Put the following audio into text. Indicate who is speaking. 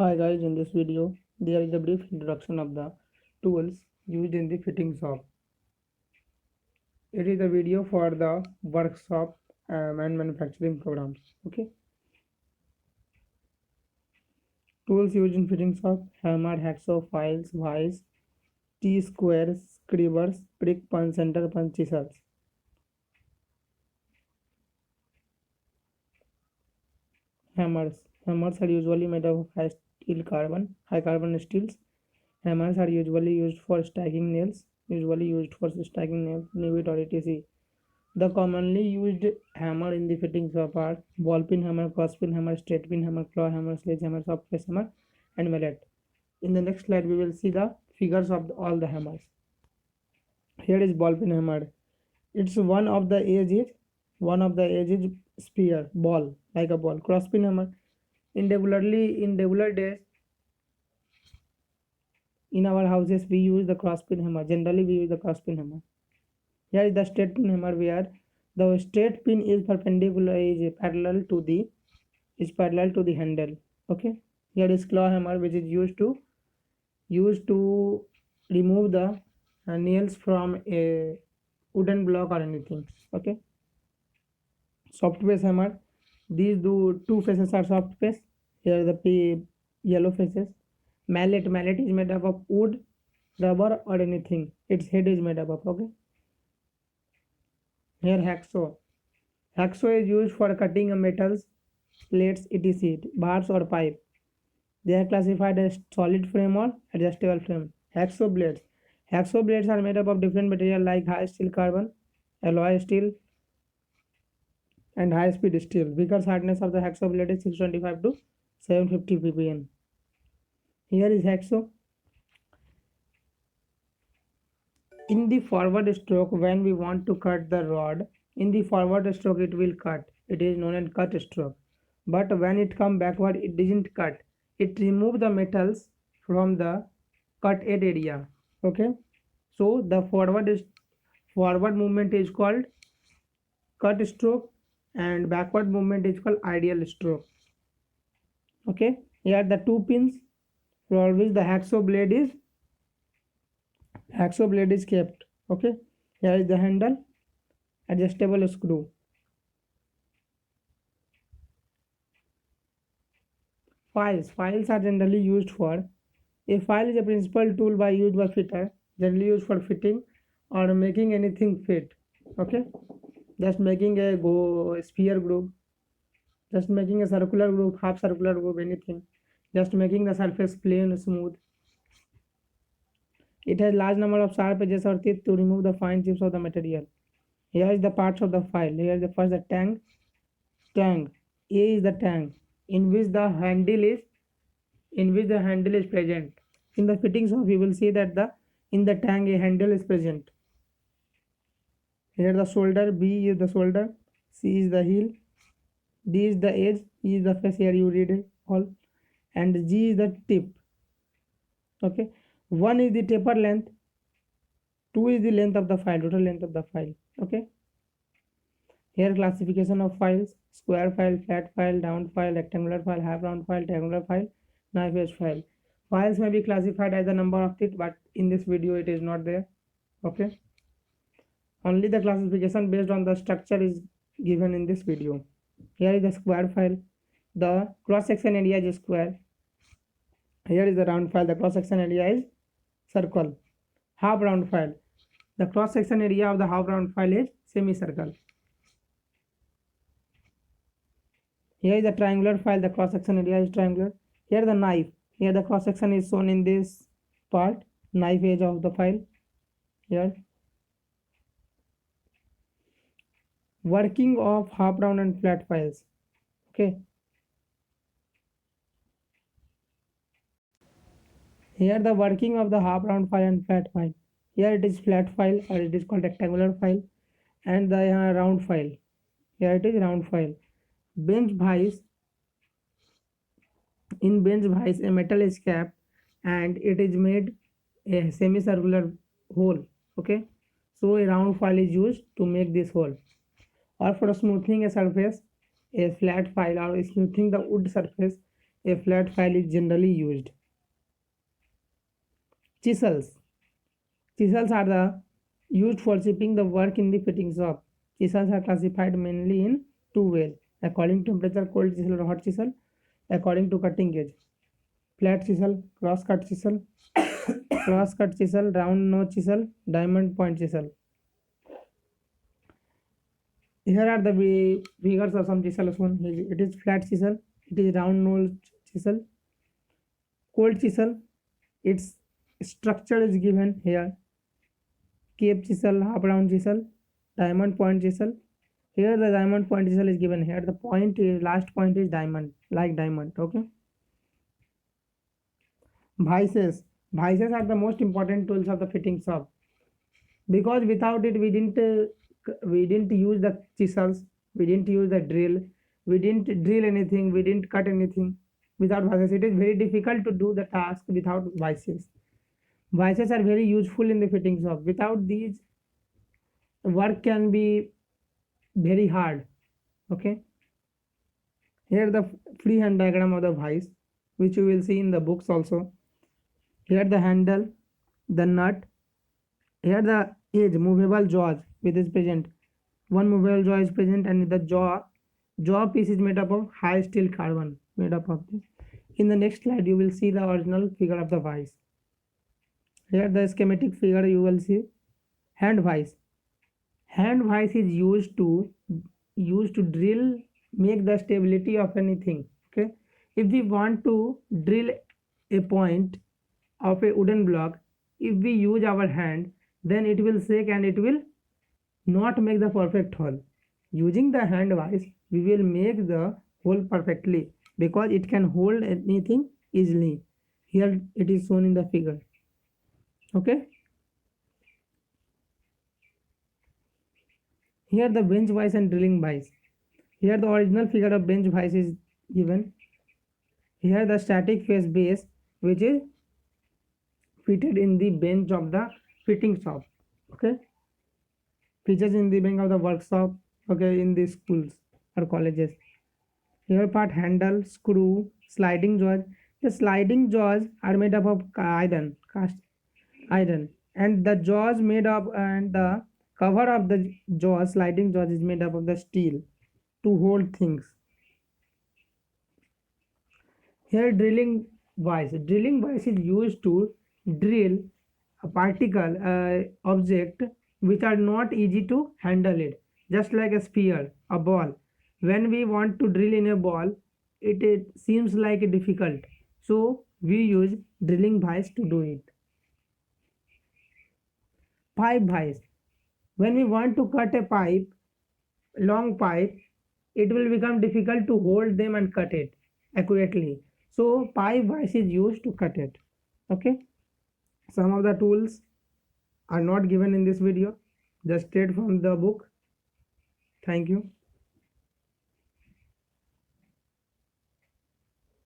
Speaker 1: Hi guys, in this video there is a brief introduction of the tools used in the fitting shop. It is a video for the workshop and manufacturing programs. Okay, tools used in fitting shop: hammer, hacksaw, files, vice, T-squares, screwdrivers, prick, punch, center punch, chisels. Hammers are usually made of high carbon steels. Hammers are usually used for striking nails, nail or etc. The commonly used hammer in the fittings of are ball pin hammer, cross pin hammer, straight pin hammer, claw hammer, sledgehammer, soft face hammer, and mallet. In the next slide, we will see the figures of all the hammers. Here is ball pin hammer. It's one of the edge is spear ball like a ball. Cross pin hammer. In regular days, in our houses, we use the cross pin hammer. Generally, we use the cross pin hammer. Here is the straight pin hammer where the straight pin is parallel to the handle. Okay, here is claw hammer, which is used to remove the nails from a wooden block or anything. Okay, soft face hammer. These two faces are soft face. Here the yellow faces. Mallet is made up of wood, rubber, or anything. Its head is made up of. Okay, here hacksaw. Hacksaw is used for cutting metals, plates, etc., bars or pipe. They are classified as solid frame or adjustable frame. Hacksaw blades. Hacksaw blades are made up of different material like high steel carbon, alloy steel, and high speed steel. Weaker hardness of the hacksaw blade is 625 to 750 ppm. Here is hacksaw. In the forward stroke, when we want to cut the rod, in the forward stroke it will cut. It is known as cut stroke. But when it come backward, it doesn't cut. It remove the metals from the cut area. Okay, so the forward movement is called cut stroke, and backward movement is called ideal stroke. Okay, here the two pins for which the hacksaw blade is kept. Okay, here is the handle, adjustable screw. Files are generally used for a file is a principal tool used by fitter, generally used for fitting or making anything fit. Okay, just making a sphere groove, just making a circular groove, half circular groove, anything, just making the surface plain smooth. It has large number of sharp edges or teeth to remove the fine chips of the material. Here is the parts of the file. Here is the first the tang. A is the tang in which the handle is present. In the fittings of, you will see that in the tang a handle is present. Here the shoulder, B is the shoulder, C is the heel, D is the edge, E is the face. Here you read it all, and G is the tip. Okay, 1 is the taper length, 2 is the length of the file, total length of the file. Okay, here classification of files: square file, flat file, round file, rectangular file, half round file, triangular file, knife edge file. Files may be classified as the number of teeth, but in this video it is not there. Okay, only the classification based on the structure is given in this video. Here is the square file. The cross section area is square. Here is the round file. The cross section area is circle. Half round file. The cross section area of the half round file is semicircle. Here is the triangular file. The cross section area is triangular. Here the knife. Here the cross section is shown in this part. Knife edge of the file. Here. Working of half round and flat files. Okay. Here the working of the half round file and flat file. Here it is flat file, or it is called rectangular file, and the round file. Here it is round file. Bench vise. In bench vise, a metal is kept and it is made a semicircular hole. Okay, so a round file is used to make this hole. Or for smoothing a surface, a flat file, or smoothing the wood surface, a flat file is generally used. Chisels. Chisels are the used for shipping the work in the fitting shop. Chisels are classified mainly in two ways: according to temperature, cold chisel or hot chisel; according to cutting edge, flat chisel, cross cut chisel, cross cut chisel, round nose chisel, diamond point chisel. Here are the figures of some chisel shown. It is flat chisel, it is round nose chisel, cold chisel. Its structure is given here: cape chisel, half round chisel, diamond point chisel. Here the diamond point chisel is given here. The point is, last point is diamond, like diamond. Okay. Vices. Vices are the most important tools of the fitting shop, because without it we didn't use the chisels, we didn't use the drill, we didn't drill anything, we didn't cut anything. Without vices, it is very difficult to do the task without vices. Vices are very useful in the fitting shop. Without these, work can be very hard. Okay. Here the freehand diagram of the vice, which you will see in the books also. Here the handle, the nut. Here the edge, movable jaws with is present. One movable jaw is present, and the jaw piece is made up of high steel carbon, made up of this. In the next slide, you will see the original figure of the vice. Here the schematic figure you will see. Hand vice. Hand vice is used to drill, make the stability of anything. Okay. If we want to drill a point of a wooden block, if we use our hand, then it will shake and it will not make the perfect hole. Using the hand vice, we will make the hole perfectly, because it can hold anything easily. Here it is shown in the figure. Okay. Here the bench vice and drilling vice. Here the original figure of bench vice is given. Here the static face base, which is fitted in the bench of the fitting shop. Okay. Features in the bench of the workshop. Okay, in the schools or colleges. Here part handle, screw, sliding jaws. The sliding jaws are made up of cast iron, and the jaws made up, and the cover of the jaws, sliding jaws, is made up of the steel to hold things. Here drilling vice. Drilling vice is used to drill a particle object which are not easy to handle it, just like a sphere, a ball. When we want to drill in a ball, it seems like difficult, so we use drilling vice to do it. Pipe vice. When we want to cut a pipe, long pipe, it will become difficult to hold them and cut it accurately, so pipe vice is used to cut it. Okay. Some of the tools are not given in this video, just straight from the book. Thank you.